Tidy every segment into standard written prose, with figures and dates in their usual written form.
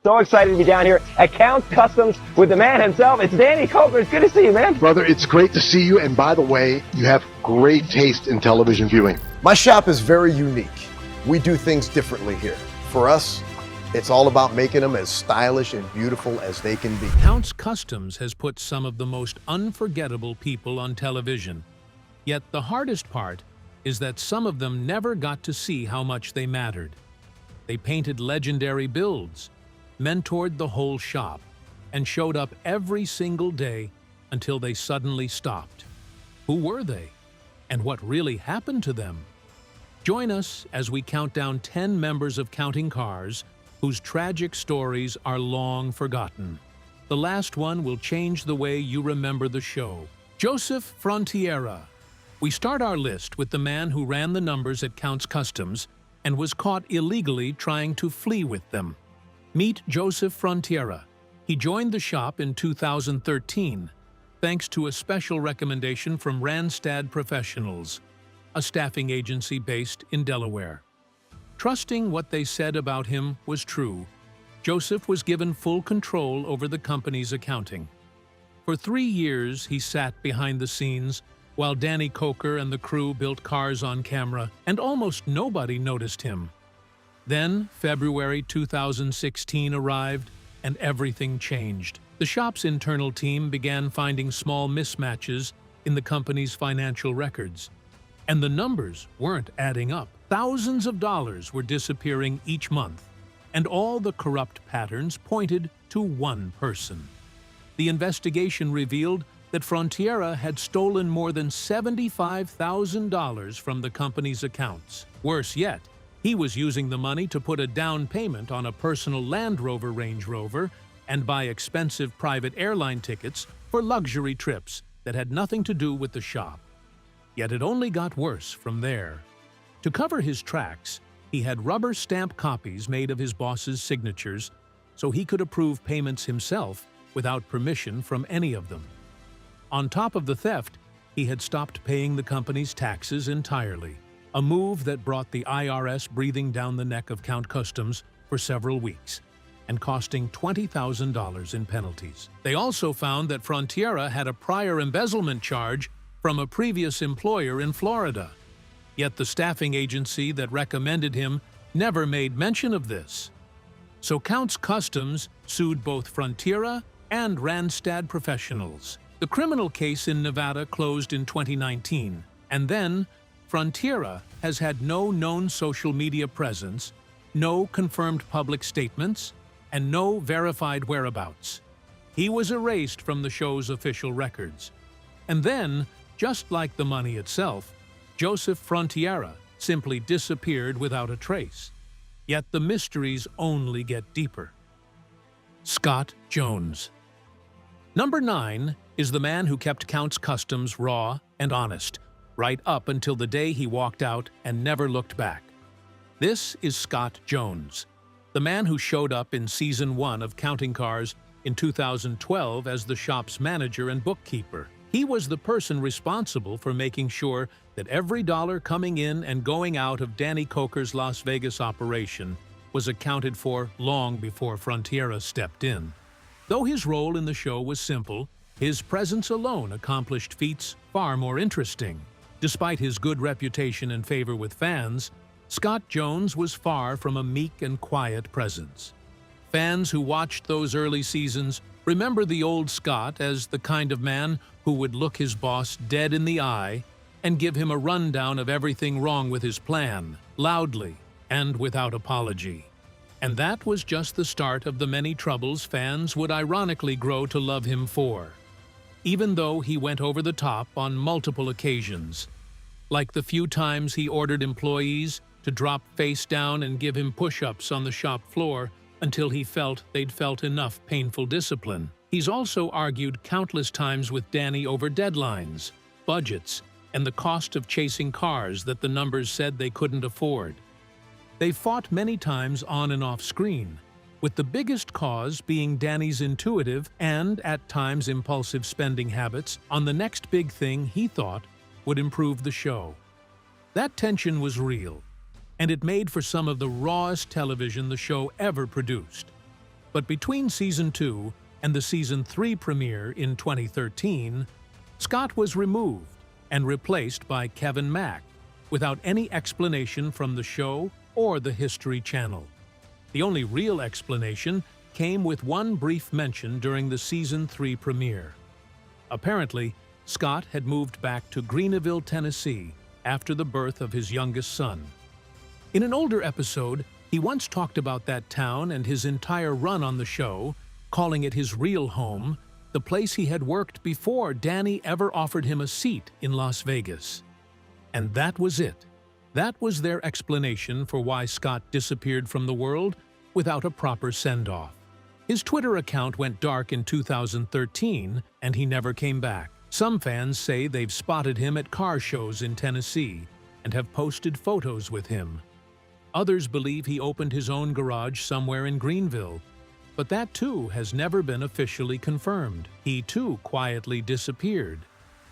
So excited to be down here at Count Customs with the man himself. It's Danny Coker. It's good to see you, man. Brother, it's great to see you. And by the way, you have great taste in television viewing. My shop is very unique. We do things differently here. For us, it's all about making them as stylish and beautiful as they can be. Count's Customs has put some of the most unforgettable people on television. Yet the hardest part is that some of them never got to see how much they mattered. They painted legendary builds, mentored the whole shop, and showed up every single day until they suddenly stopped. Who were they? And what really happened to them? Join us as we count down 10 members of Counting Cars whose tragic stories are long forgotten. The last one will change the way you remember the show. Joseph Frontiera. We start our list with the man who ran the numbers at Count's Customs and was caught illegally trying to flee with them. Meet Joseph Frontiera. He joined the shop in 2013, thanks to a special recommendation from Randstad Professionals, a staffing agency based in Delaware. Trusting what they said about him was true, Joseph was given full control over the company's accounting. For 3 years, he sat behind the scenes while Danny Coker and the crew built cars on camera, and almost nobody noticed him. Then, February 2016 arrived, and everything changed. The shop's internal team began finding small mismatches in the company's financial records. And the numbers weren't adding up. Thousands of dollars were disappearing each month, and all the corrupt patterns pointed to one person. The investigation revealed that Frontiera had stolen more than $75,000 from the company's accounts. Worse yet, he was using the money to put a down payment on a personal Land Rover Range Rover and buy expensive private airline tickets for luxury trips that had nothing to do with the shop. Yet it only got worse from there. To cover his tracks, he had rubber stamp copies made of his boss's signatures so he could approve payments himself without permission from any of them. On top of the theft, he had stopped paying the company's taxes entirely, a move that brought the IRS breathing down the neck of Count Customs for several weeks and costing $20,000 in penalties. They also found that Frontiera had a prior embezzlement charge from a previous employer in Florida. Yet the staffing agency that recommended him never made mention of this. So Count's Customs sued both Frontiera and Randstad Professionals. The criminal case in Nevada closed in 2019, and then Frontiera has had no known social media presence, no confirmed public statements, and no verified whereabouts. He was erased from the show's official records. And then, just like the money itself, Joseph Frontiera simply disappeared without a trace. Yet the mysteries only get deeper. Scott Jones. Number 9 is the man who kept Count's Customs raw and honest, right up until the day he walked out and never looked back. This is Scott Jones, the man who showed up in Season 1 of Counting Cars in 2012 as the shop's manager and bookkeeper. He was the person responsible for making sure that every dollar coming in and going out of Danny Coker's Las Vegas operation was accounted for long before Frontiera stepped in. Though his role in the show was simple, his presence alone accomplished feats far more interesting. Despite his good reputation and favor with fans, Scott Jones was far from a meek and quiet presence. Fans who watched those early seasons remember the old Scott as the kind of man who would look his boss dead in the eye and give him a rundown of everything wrong with his plan, loudly and without apology. And that was just the start of the many troubles fans would ironically grow to love him for, even though he went over the top on multiple occasions, like the few times he ordered employees to drop face down and give him push-ups on the shop floor until he felt they'd felt enough painful discipline. He's also argued countless times with Danny over deadlines, budgets, and the cost of chasing cars that the numbers said they couldn't afford. They fought many times on and off screen, with the biggest cause being Danny's intuitive and, at times, impulsive spending habits on the next big thing he thought would improve the show. That tension was real, and it made for some of the rawest television the show ever produced. But between Season 2 and the Season 3 premiere in 2013, Scott was removed and replaced by Kevin Mack, without any explanation from the show or the History Channel. The only real explanation came with one brief mention during the Season 3 premiere. Apparently, Scott had moved back to Greenville, Tennessee, after the birth of his youngest son. In an older episode, he once talked about that town and his entire run on the show, calling it his real home, the place he had worked before Danny ever offered him a seat in Las Vegas. And that was it. That was their explanation for why Scott disappeared from the world without a proper send-off. His Twitter account went dark in 2013, and he never came back. Some fans say they've spotted him at car shows in Tennessee and have posted photos with him. Others believe he opened his own garage somewhere in Greenville, but that too has never been officially confirmed. He too quietly disappeared,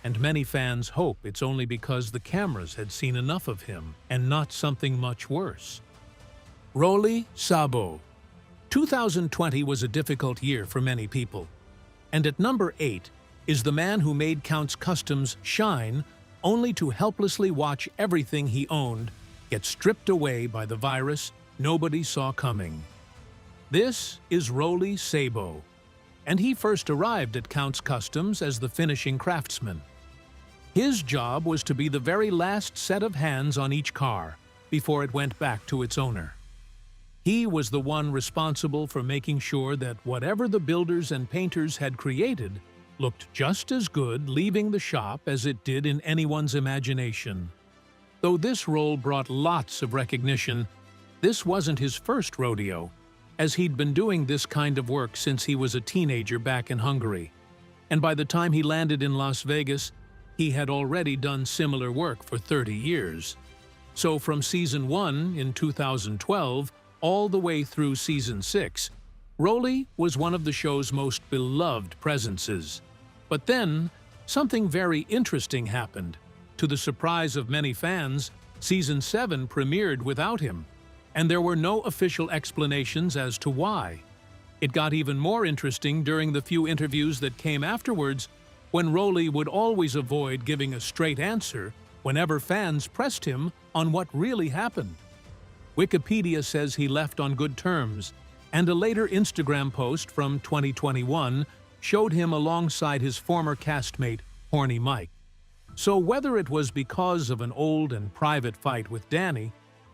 and many fans hope it's only because the cameras had seen enough of him and not something much worse. Roli Sabo. 2020 was a difficult year for many people, and at number 8 is the man who made Kustoms shine only to helplessly watch everything he owned get stripped away by the virus nobody saw coming. This is Roli Sabo, and he first arrived at Kustoms as the finishing craftsman. His job was to be the very last set of hands on each car before it went back to its owner. He was the one responsible for making sure that whatever the builders and painters had created looked just as good leaving the shop as it did in anyone's imagination. Though this role brought lots of recognition, this wasn't his first rodeo, as he'd been doing this kind of work since he was a teenager back in Hungary. And by the time he landed in Las Vegas, he had already done similar work for 30 years. So from Season 1 in 2012 all the way through Season 6, Roli was one of the show's most beloved presences. But then, something very interesting happened. To the surprise of many fans, Season 7 premiered without him, and there were no official explanations as to why. It got even more interesting during the few interviews that came afterwards, when Roli would always avoid giving a straight answer whenever fans pressed him on what really happened. Wikipedia says he left on good terms, and a later Instagram post from 2021 showed him alongside his former castmate, Horny Mike. So whether it was because of an old and private fight with Danny,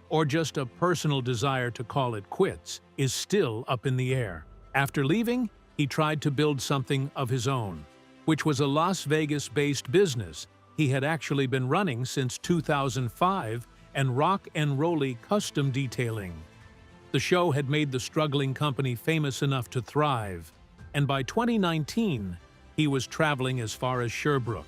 or just a personal desire to call it quits, is still up in the air. After leaving, he tried to build something of his own, which was a Las Vegas-based business he had actually been running since 2005 and Rock and Roli Custom Detailing. The show had made the struggling company famous enough to thrive, and by 2019, he was traveling as far as Sherbrooke,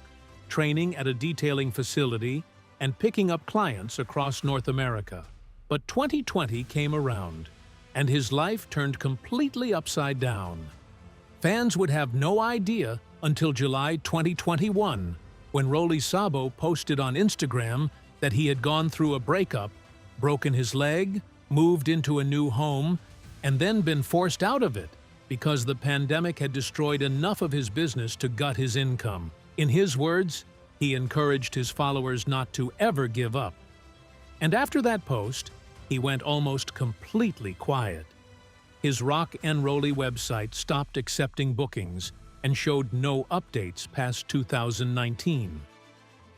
training at a detailing facility and picking up clients across North America. But 2020 came around, and his life turned completely upside down. Fans would have no idea until July 2021, when Roli Sabo posted on Instagram that he had gone through a breakup, broken his leg, moved into a new home, and then been forced out of it because the pandemic had destroyed enough of his business to gut his income. In his words, he encouraged his followers not to ever give up. And after that post, he went almost completely quiet. His Rock and Roli website stopped accepting bookings and showed no updates past 2019.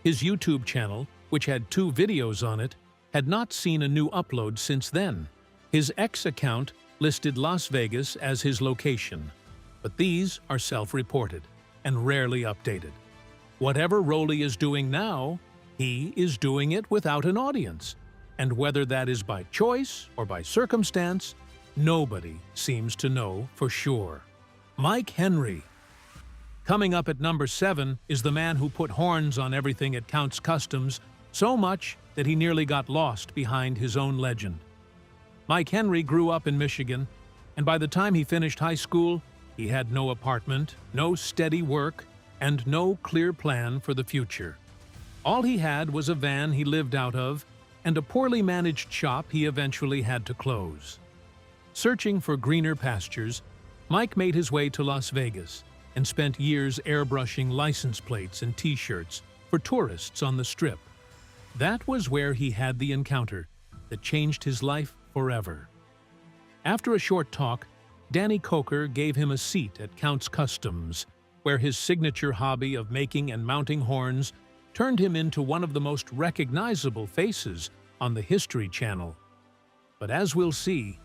His YouTube channel, which had 2 videos on it, had not seen a new upload since then. His X account listed Las Vegas as his location, but these are self-reported and rarely updated. Whatever Roli is doing now, he is doing it without an audience, and whether that is by choice or by circumstance, nobody seems to know for sure. Mike Henry. Coming up at number 7 is the man who put horns on everything at Kustoms, so much that he nearly got lost behind his own legend. Mike Henry grew up in Michigan, and by the time he finished high school, he had no apartment, no steady work, and no clear plan for the future. All he had was a van he lived out of and a poorly managed shop he eventually had to close. Searching for greener pastures, Mike made his way to Las Vegas and spent years airbrushing license plates and t-shirts for tourists on the Strip. That was where he had the encounter that changed his life forever. After a short talk, Danny Coker gave him a seat at Count's Kustoms, where his signature hobby of making and mounting horns turned him into one of the most recognizable faces on the History Channel. But as we'll see,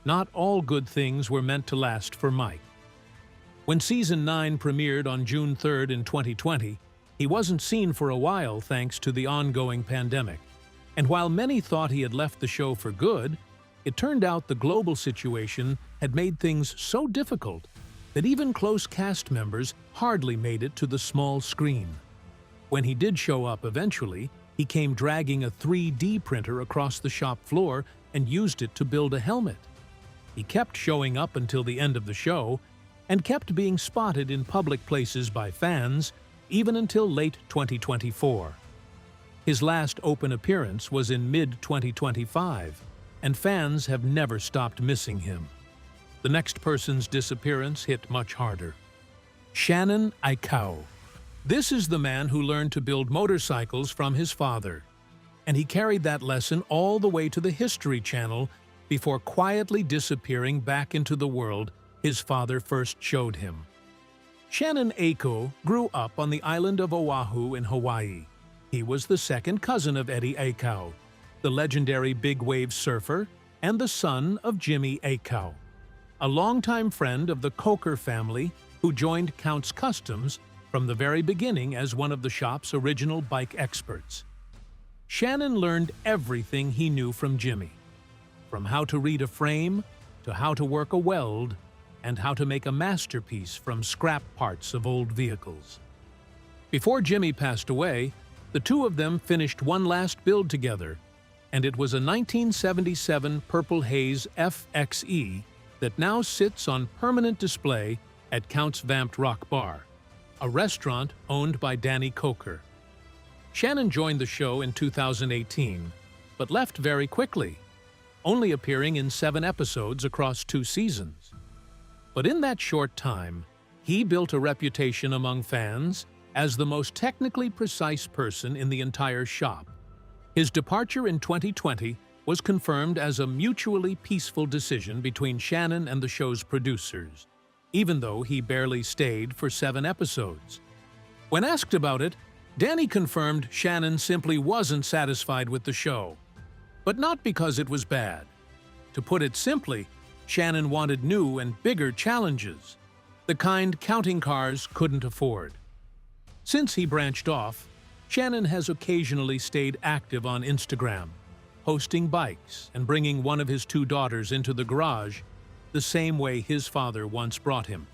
not all good things were meant to last for Mike. When Season 9 premiered on June 3rd in 2020, he wasn't seen for a while thanks to the ongoing pandemic. And while many thought he had left the show for good, it turned out the global situation had made things so difficult that even close cast members hardly made it to the small screen. When he did show up eventually, he came dragging a 3D printer across the shop floor and used it to build a helmet. He kept showing up until the end of the show and kept being spotted in public places by fans even until late 2024. His last open appearance was in mid-2025, and fans have never stopped missing him. The next person's disappearance hit much harder. Shannon Aikau. This is the man who learned to build motorcycles from his father, and he carried that lesson all the way to the History Channel before quietly disappearing back into the world his father first showed him. Shannon Aikau grew up on the island of Oahu in Hawaii. He was the second cousin of Eddie Aikau, the legendary big-wave surfer, and the son of Jimmy Aikau, a longtime friend of the Coker family who joined Count's Kustoms from the very beginning as one of the shop's original bike experts. Shannon learned everything he knew from Jimmy, from how to read a frame to how to work a weld and how to make a masterpiece from scrap parts of old vehicles. Before Jimmy passed away, the two of them finished one last build together, and it was a 1977 Purple Haze FXE that now sits on permanent display at Count's Vamped Rock Bar, a restaurant owned by Danny Coker. Shannon joined the show in 2018, but left very quickly, only appearing in 7 episodes across 2 seasons. But in that short time, he built a reputation among fans as the most technically precise person in the entire shop. His departure in 2020 was confirmed as a mutually peaceful decision between Shannon and the show's producers, even though he barely stayed for 7 episodes. When asked about it, Danny confirmed Shannon simply wasn't satisfied with the show, but not because it was bad. To put it simply, Shannon wanted new and bigger challenges, the kind counting cars couldn't afford. Since he branched off, Shannon has occasionally stayed active on Instagram, posting bikes and bringing one of his 2 daughters into the garage the same way his father once brought him.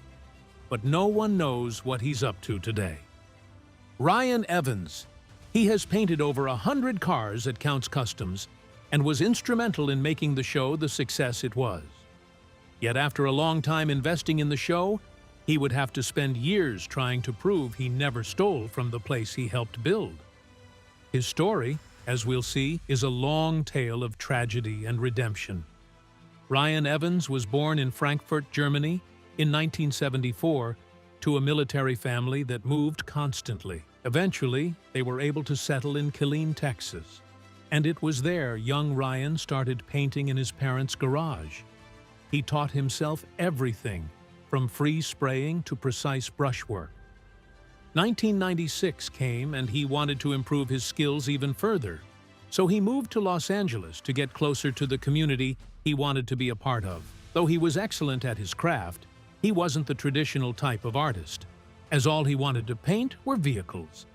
But no one knows what he's up to today. Ryan Evans. He has painted over 100 cars at Count's Kustoms and was instrumental in making the show the success it was. Yet after a long time investing in the show, he would have to spend years trying to prove he never stole from the place he helped build. His story, as we'll see, is a long tale of tragedy and redemption. Ryan Evans was born in Frankfurt, Germany, in 1974 to a military family that moved constantly. Eventually, they were able to settle in Killeen, Texas, and it was there young Ryan started painting in his parents' garage. He taught himself everything, from free spraying to precise brushwork. 1996 came and he wanted to improve his skills even further, so he moved to Los Angeles to get closer to the community he wanted to be a part of. Though he was excellent at his craft, he wasn't the traditional type of artist, as all he wanted to paint were vehicles.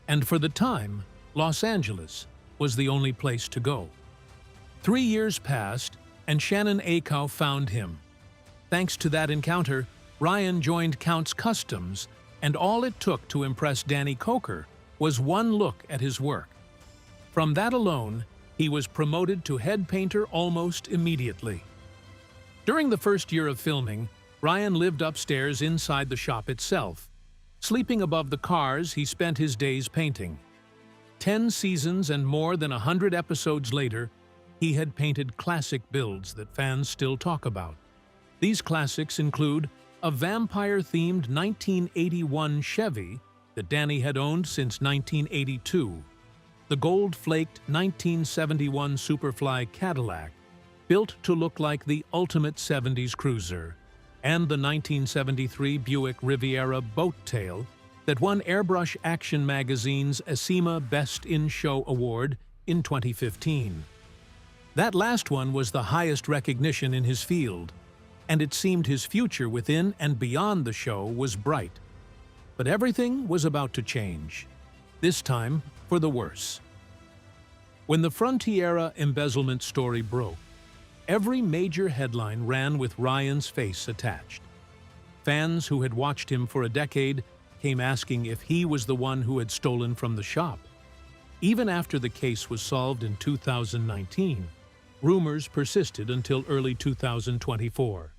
And for the time, Los Angeles was the only place to go. 3 years passed, and Shannon Aikau found him. Thanks to that encounter, Ryan joined Count's Kustoms, and all it took to impress Danny Coker was one look at his work. From that alone, he was promoted to head painter almost immediately. During the first year of filming, Ryan lived upstairs inside the shop itself. Sleeping above the cars, he spent his days painting. 10 seasons and more than 100 episodes later, he had painted classic builds that fans still talk about. These classics include a vampire-themed 1981 Chevy that Danny had owned since 1982, the gold-flaked 1971 Superfly Cadillac, built to look like the ultimate 70s cruiser, and the 1973 Buick Riviera Boat Tail that won Airbrush Action Magazine's ASIMA Best in Show Award in 2015. That last one was the highest recognition in his field, and it seemed his future within and beyond the show was bright. But everything was about to change, this time for the worse. When the Frontiera embezzlement story broke, every major headline ran with Ryan's face attached. Fans who had watched him for a decade came asking if he was the one who had stolen from the shop. Even after the case was solved in 2019, rumors persisted until early 2024.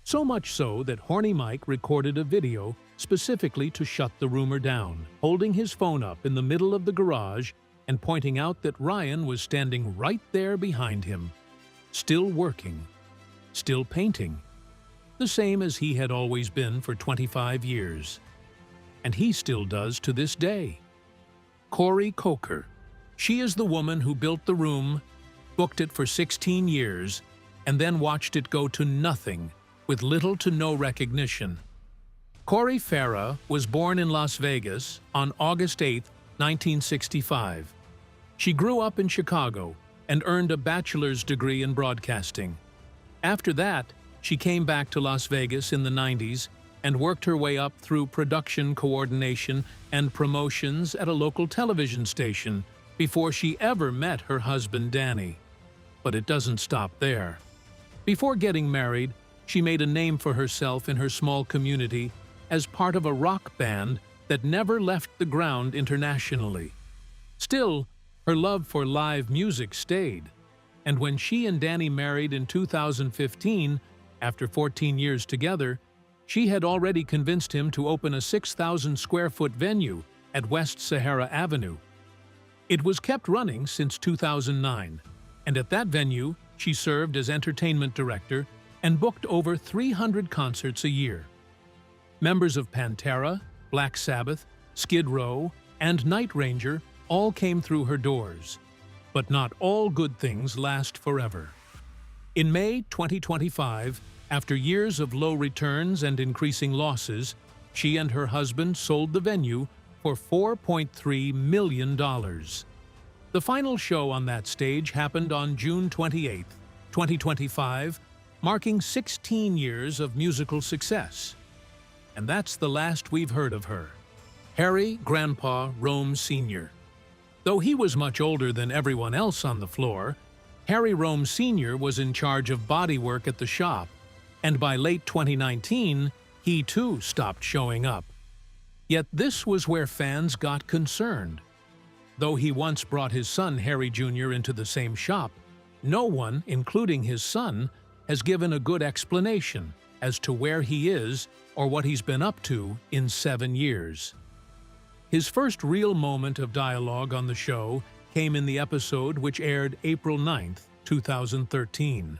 So much so that Horny Mike recorded a video specifically to shut the rumor down, holding his phone up in the middle of the garage and pointing out that Ryan was standing right there behind him, still working, still painting, the same as he had always been for 25 years. And he still does to this day. Corey Coker. She is the woman who built the room, booked it for 16 years, and then watched it go to nothing with little to no recognition. Corey Farah was born in Las Vegas on August 8, 1965. She grew up in Chicago and earned a bachelor's degree in broadcasting. After that, she came back to Las Vegas in the 90s and worked her way up through production coordination and promotions at a local television station before she ever met her husband Danny. But it doesn't stop there. Before getting married, she made a name for herself in her small community as part of a rock band that never left the ground internationally. Still, her love for live music stayed, and when she and Danny married in 2015, after 14 years together, she had already convinced him to open a 6,000-square-foot venue at West Sahara Avenue. It was kept running since 2009, and at that venue, she served as entertainment director and booked over 300 concerts a year. Members of Pantera, Black Sabbath, Skid Row, and Night Ranger all came through her doors. But not all good things last forever. In May 2025, after years of low returns and increasing losses, she and her husband sold the venue for $4.3 million. The final show on that stage happened on June 28, 2025, marking 16 years of musical success. And that's the last we've heard of her. Harry Grandpa Rome Sr. Though he was much older than everyone else on the floor, Harry Rome Sr. was in charge of bodywork at the shop, and by late 2019, he too stopped showing up. Yet this was where fans got concerned. Though he once brought his son Harry Jr. into the same shop, no one, including his son, has given a good explanation as to where he is or what he's been up to in 7 years. His first real moment of dialogue on the show came in the episode which aired April 9, 2013.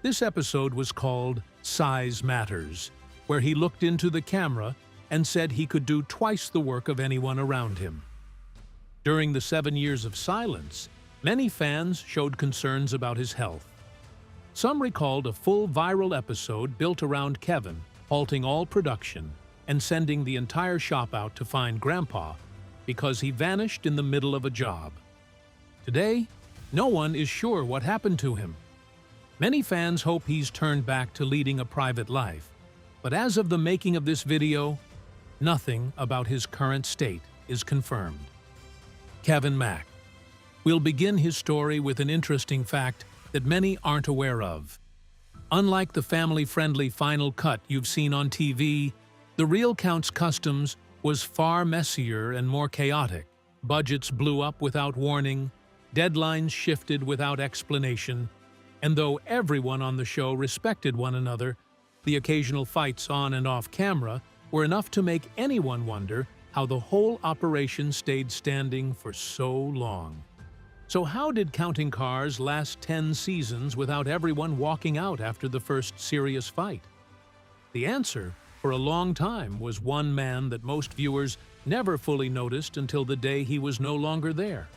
This episode was called Size Matters, where he looked into the camera and said he could do twice the work of anyone around him. During the 7 years of silence, many fans showed concerns about his health. Some recalled a full viral episode built around Kevin, halting all production and sending the entire shop out to find Grandpa because he vanished in the middle of a job. Today, no one is sure what happened to him. Many fans hope he's turned back to leading a private life, but as of the making of this video, nothing about his current state is confirmed. Kevin Mack. We'll begin his story with an interesting fact that many aren't aware of. Unlike the family-friendly final cut you've seen on TV, The Real Count's Kustoms was far messier and more chaotic. Budgets blew up without warning, deadlines shifted without explanation, and though everyone on the show respected one another, the occasional fights on and off camera were enough to make anyone wonder how the whole operation stayed standing for so long. So how did Counting Cars last 10 seasons without everyone walking out after the first serious fight? The answer, for a long time, was one man that most viewers never fully noticed until the day he was no longer there.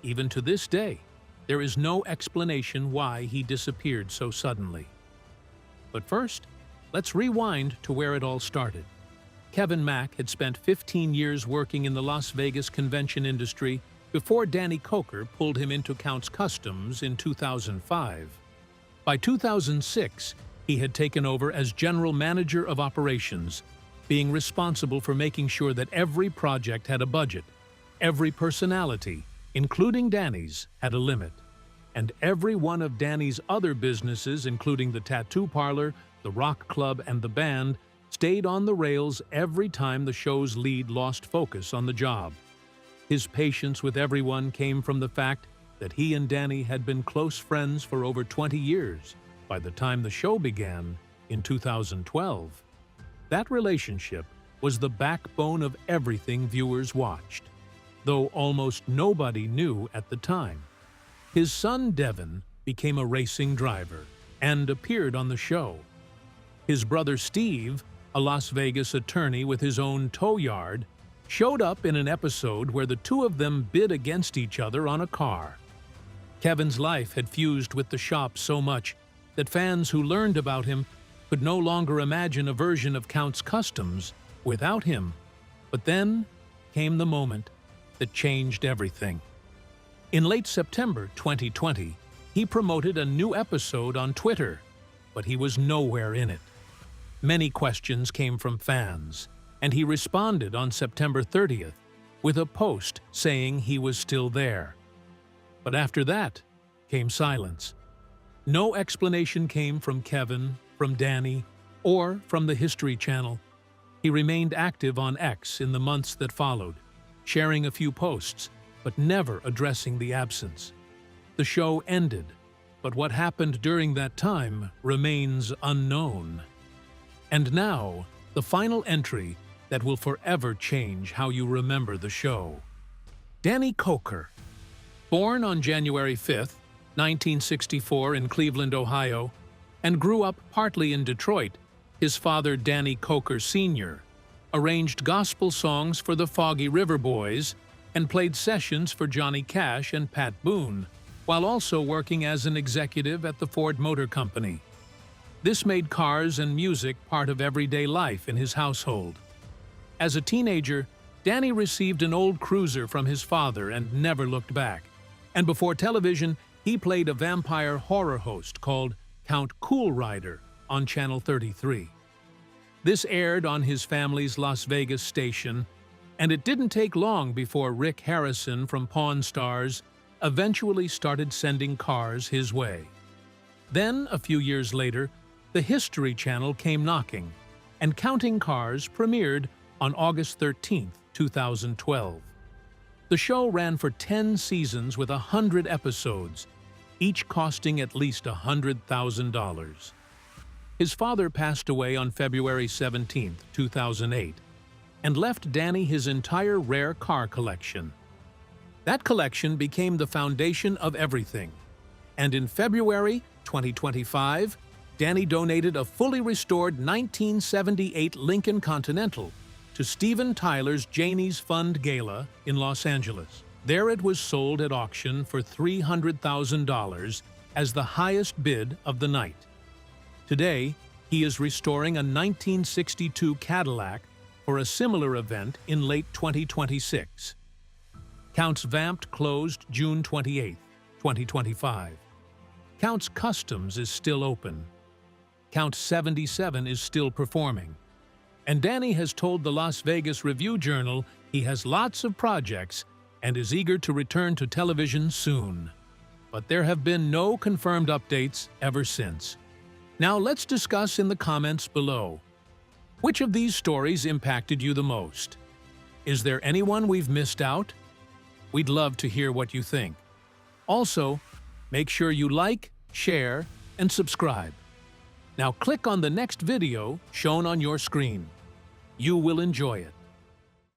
Even to this day, there is no explanation why he disappeared so suddenly. But first, let's rewind to where it all started. Kevin Mack had spent 15 years working in the Las Vegas convention industry before Danny Coker pulled him into Count's Kustoms in 2005. By 2006, he had taken over as general manager of operations, being responsible for making sure that every project had a budget, every personality, including Danny's, had a limit, and every one of Danny's other businesses, including the tattoo parlor, the rock club, and the band, stayed on the rails every time the show's lead lost focus on the job. His patience with everyone came from the fact that he and Danny had been close friends for over 20 years by the time the show began in 2012. That relationship was the backbone of everything viewers watched, though almost nobody knew at the time. His son Devin became a racing driver and appeared on the show. His brother Steve, a Las Vegas attorney with his own tow yard, showed up in an episode where the two of them bid against each other on a car. Kevin's life had fused with the shop so much that fans who learned about him could no longer imagine a version of Count's Kustoms without him. But then came the moment that changed everything. In late September 2020, he promoted a new episode on Twitter, but he was nowhere in it. Many questions came from fans, and he responded on September 30th with a post saying he was still there. But after that came silence. No explanation came from Kevin, from Danny, or from the History Channel. He remained active on X in the months that followed, sharing a few posts, but never addressing the absence. The show ended, but what happened during that time remains unknown. And now, the final entry that will forever change how you remember the show. Danny Coker. Born on January 5th, 1964 in Cleveland, Ohio, and grew up partly in Detroit, his father, Danny Coker Sr., arranged gospel songs for the Foggy River Boys and played sessions for Johnny Cash and Pat Boone, while also working as an executive at the Ford Motor Company. This made cars and music part of everyday life in his household. As a teenager, Danny received an old cruiser from his father and never looked back. And before television, he played a vampire horror host called Count Cool Rider on Channel 33. This aired on his family's Las Vegas station, and it didn't take long before Rick Harrison from Pawn Stars eventually started sending cars his way. Then, a few years later, the History Channel came knocking, and Counting Cars premiered on August 13, 2012. The show ran for 10 seasons with 100 episodes, each costing at least $100,000. His father passed away on February 17, 2008, and left Danny his entire rare car collection. That collection became the foundation of everything, and in February 2025, Danny donated a fully restored 1978 Lincoln Continental to Steven Tyler's Janie's Fund Gala in Los Angeles. There it was sold at auction for $300,000 as the highest bid of the night. Today, he is restoring a 1962 Cadillac for a similar event in late 2026. Count's Vamped closed June 28, 2025. Count's Kustoms is still open. Count 77 is still performing. And Danny has told the Las Vegas Review-Journal he has lots of projects and is eager to return to television soon. But there have been no confirmed updates ever since. Now let's discuss in the comments below. Which of these stories impacted you the most? Is there anyone we've missed out? We'd love to hear what you think. Also, make sure you like, share, and subscribe. Now click on the next video shown on your screen. You will enjoy it.